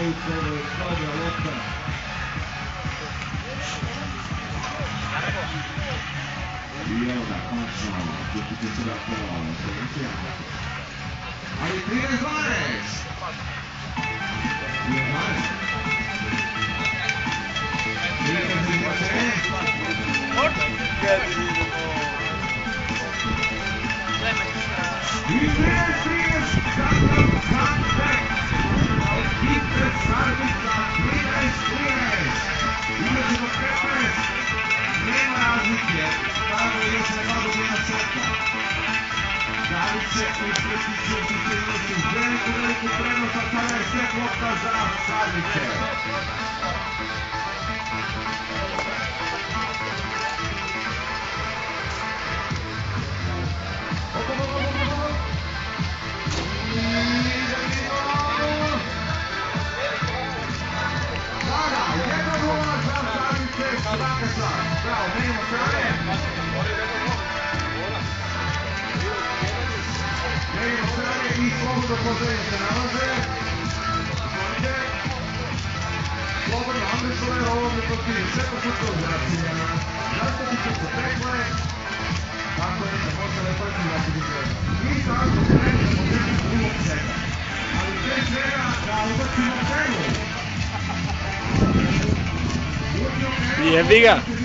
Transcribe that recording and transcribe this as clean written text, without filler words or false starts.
dvojice, ovo je slabija lopta. I evo ga, konačno, Kupić je sada pola, Slovencija. Ali 13-12! Veliku prednost, a tada je sve lopta za Sarnice. Sada, 1-0 za Sarnice, Svakasa. Bravo, menimo strane. Menimo strane i slobodno pozdravljanje se nalaze. Slobodno Andresove rovne protiv šepošutko zračenja. Zastaviće se tekle. Tako je se može lepati zastaviće. I tako spremno da možemo drugog seta. Ali pre svega da ubacimo temu. Jebi ga!